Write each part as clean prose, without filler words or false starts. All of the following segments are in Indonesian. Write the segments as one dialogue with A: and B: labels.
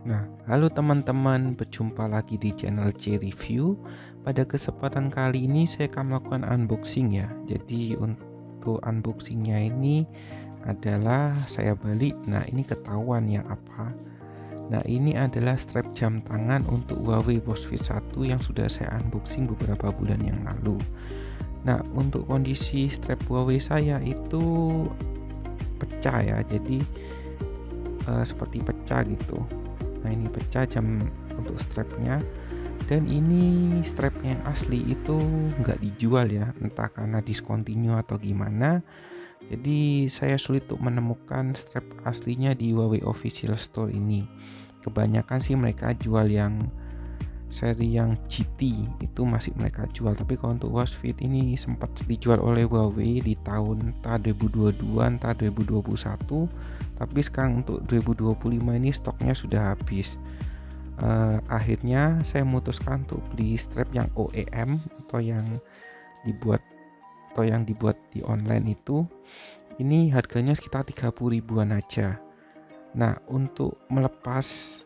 A: Nah, halo teman-teman, berjumpa lagi di channel C Review. Pada kesempatan kali ini saya akan melakukan unboxing ya. Jadi untuk unboxingnya ini adalah saya balik. Nah, ini ketahuan ya apa. Nah, ini adalah strap jam tangan untuk Huawei Watch Fit 1 yang sudah saya unboxing beberapa bulan yang lalu. Nah, untuk kondisi strap Huawei saya itu pecah ya. Jadi seperti pecah gitu. Nah, ini pecah jam untuk strapnya, dan ini strapnya yang asli itu nggak dijual ya, entah karena discontinue atau gimana. Jadi saya sulit untuk menemukan strap aslinya di Huawei official store ini. Kebanyakan sih mereka jual yang seri yang GT itu masih mereka jual, tapi kalau untuk Watch Fit ini sempat dijual oleh Huawei di tahun entah 2022 entah 2021, tapi sekarang untuk 2025 ini stoknya sudah habis. Akhirnya saya memutuskan untuk beli strap yang OEM atau yang dibuat di online itu. Ini harganya sekitar 30 ribuan aja. Nah, untuk melepas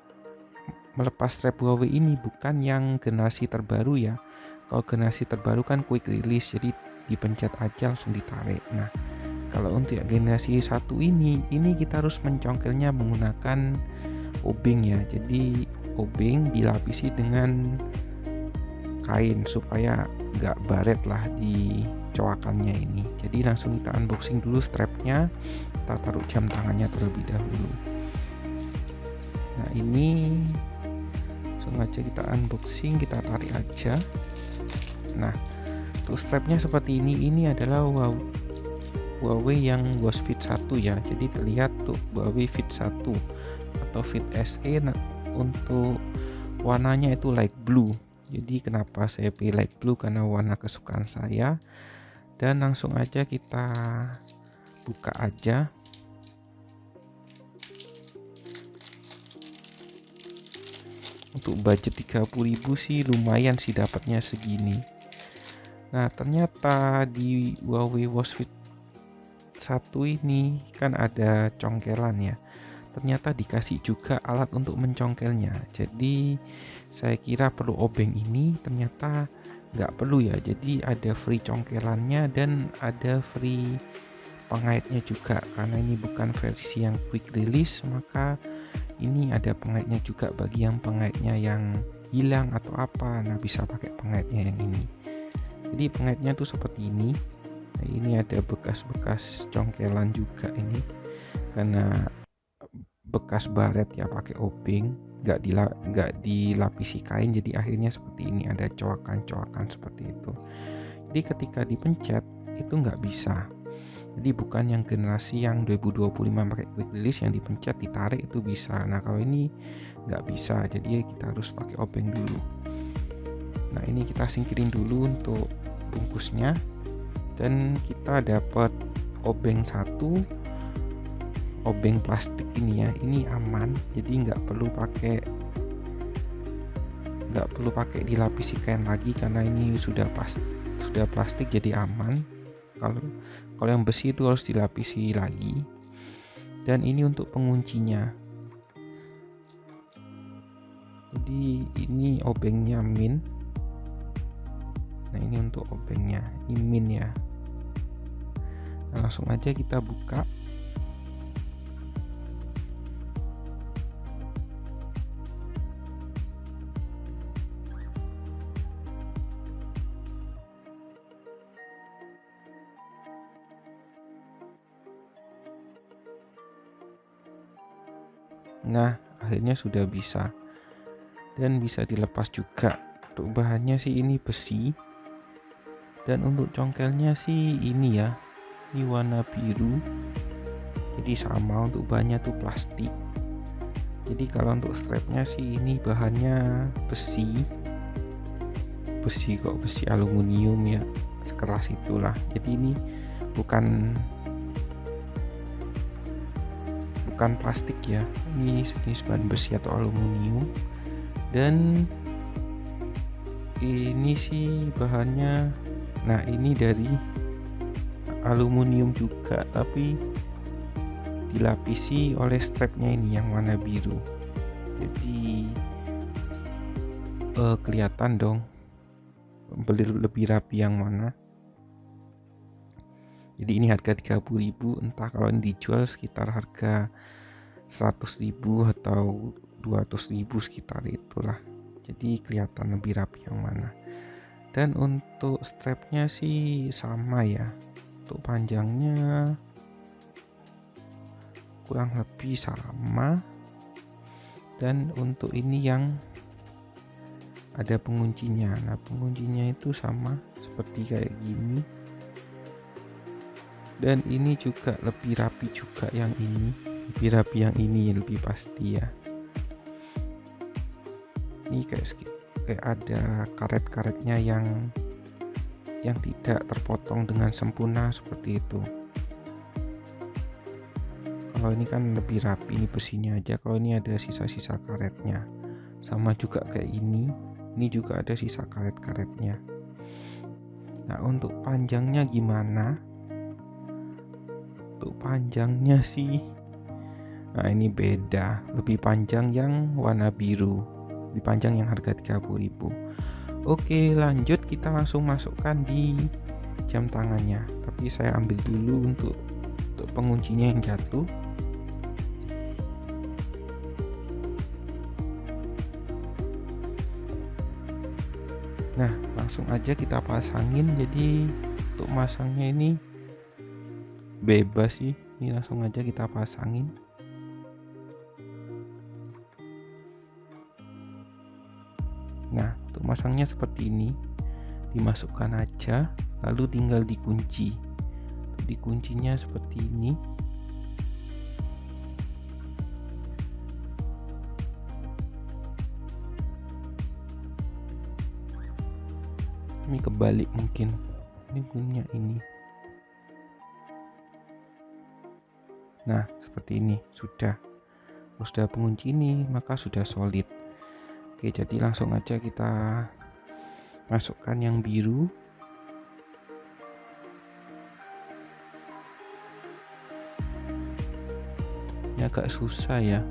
A: strap Huawei ini bukan yang generasi terbaru ya. Kalau generasi terbaru kan quick release, jadi dipencet aja langsung ditarik. Nah, kalau untuk yang generasi satu ini kita harus mencongkelnya menggunakan obeng ya. Jadi obeng dilapisi dengan kain supaya nggak baret lah di coakannya ini. Jadi langsung kita unboxing dulu strapnya, kita taruh jam tangannya terlebih dahulu. Nah, ini langsung aja kita unboxing, kita tarik aja. Nah, untuk strapnya seperti ini adalah Huawei yang Watch Fit 1 ya. Jadi terlihat tuh Huawei Fit 1 atau Fit SE. Nah, untuk warnanya itu light blue. Jadi kenapa saya pilih light blue, karena warna kesukaan saya. Dan langsung aja kita buka aja. Untuk budget 30.000 sih lumayan sih dapatnya segini. Nah, ternyata di Huawei Watch Fit 1 ini kan ada congkelan ya. Ternyata dikasih juga alat untuk mencongkelnya. Jadi saya kira perlu obeng, ini ternyata nggak perlu ya. Jadi ada free congkelannya dan ada free pengaitnya juga. Karena ini bukan versi yang quick release, maka ini ada pengaitnya juga bagi yang pengaitnya yang hilang atau apa. Nah, bisa pakai pengaitnya yang ini. Jadi pengaitnya tuh seperti ini. Nah, ini ada bekas-bekas congkelan juga ini karena bekas baret ya, pakai obeng, nggak dilapisi kain, jadi akhirnya seperti ini, ada coakan-coakan seperti itu. Jadi ketika dipencet itu nggak bisa. Jadi bukan yang generasi yang 2025 pakai quick release yang dipencet ditarik itu bisa. Nah, kalau ini nggak bisa, jadi kita harus pakai obeng dulu. Nah, ini kita singkirin dulu untuk bungkusnya, dan kita dapat obeng satu, obeng plastik ini ya. Ini aman, jadi nggak perlu pakai dilapisi kain lagi karena ini sudah plastik, jadi aman. Kalau yang besi itu harus dilapisi lagi. Dan ini untuk penguncinya. Jadi ini obengnya min. Nah, ini untuk obengnya, ini min ya. Nah, langsung aja kita buka. Nah, akhirnya sudah bisa, dan bisa dilepas juga. Untuk bahannya sih ini besi, dan untuk congkelnya sih ini ya, ini warna biru. Jadi sama, untuk bahannya tuh plastik. Jadi kalau untuk strapnya sih ini bahannya besi kok, besi aluminium ya, sekeras itulah. Jadi ini bukan plastik ya, ini jenis bahan besi atau aluminium. Dan ini sih bahannya, nah ini dari aluminium juga, tapi dilapisi oleh strapnya ini yang warna biru. Jadi kelihatan dong beli lebih rapi yang mana. Jadi ini harga 30.000, entah kalau ini dijual sekitar harga 100.000 atau 200.000 sekitar itulah. Jadi kelihatan lebih rapi yang mana. Dan untuk strapnya sih sama ya. Untuk panjangnya kurang lebih sama. Dan untuk ini yang ada penguncinya. Nah, penguncinya itu sama seperti kayak gini. Dan ini juga lebih rapi juga yang ini. Lebih rapi yang ini, lebih pasti ya. Ini kayak ada karet-karetnya yang tidak terpotong dengan sempurna seperti itu. Kalau ini kan lebih rapi, ini besinya aja. Kalau ini ada sisa-sisa karetnya. Sama juga kayak ini juga ada sisa karet-karetnya. Nah, untuk panjangnya gimana? Untuk panjangnya sih, nah ini beda, lebih panjang yang warna biru, lebih panjang yang harga 30.000. Oke, lanjut kita langsung masukkan di jam tangannya. Tapi saya ambil dulu untuk penguncinya yang jatuh. Nah, langsung aja kita pasangin. Jadi untuk masangnya ini bebas sih, ini langsung aja kita pasangin. Nah, untuk masangnya seperti ini, dimasukkan aja lalu tinggal dikunci. Dikuncinya seperti ini. Ini kebalik mungkin, ini punya ini. Nah, seperti ini sudah. Kalau sudah pengunci ini, maka sudah solid. Oke, jadi langsung aja kita masukkan yang biru. Ini agak susah ya.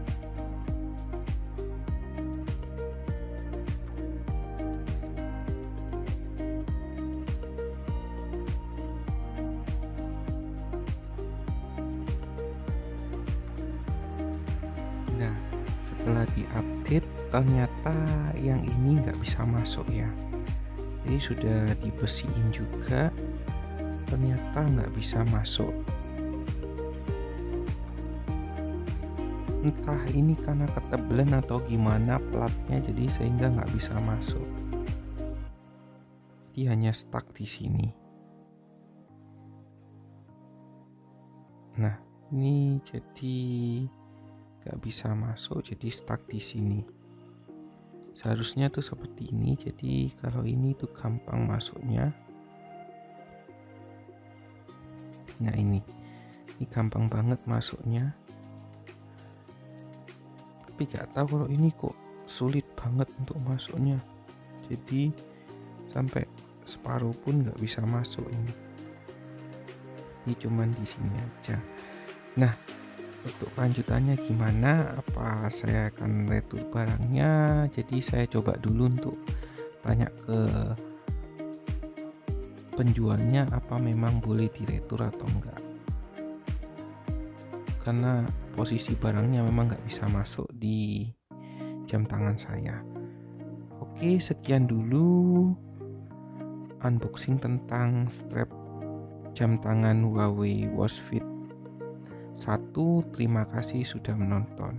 A: Nah, setelah diupdate ternyata yang ini nggak bisa masuk ya. Jadi sudah dibesiin juga, ternyata nggak bisa masuk. Entah ini karena ketebelan atau gimana platnya, jadi sehingga nggak bisa masuk. Jadi hanya stuck di sini. Nah, ini jadi nggak bisa masuk, jadi stuck di sini. Seharusnya tuh seperti ini. Jadi kalau ini tuh gampang masuknya. Nah, ini gampang banget masuknya. Tapi gak tahu kalau ini kok sulit banget untuk masuknya. Jadi sampai separuh pun nggak bisa masuk ini. Ini cuman di sini aja. Nah, untuk lanjutannya gimana? Apa saya akan retur barangnya? Jadi saya coba dulu untuk tanya ke penjualnya apa memang boleh diretur atau enggak. Karena posisi barangnya memang nggak bisa masuk di jam tangan saya. Oke, sekian dulu unboxing tentang strap jam tangan Huawei Watch Fit 1. Terima kasih sudah menonton.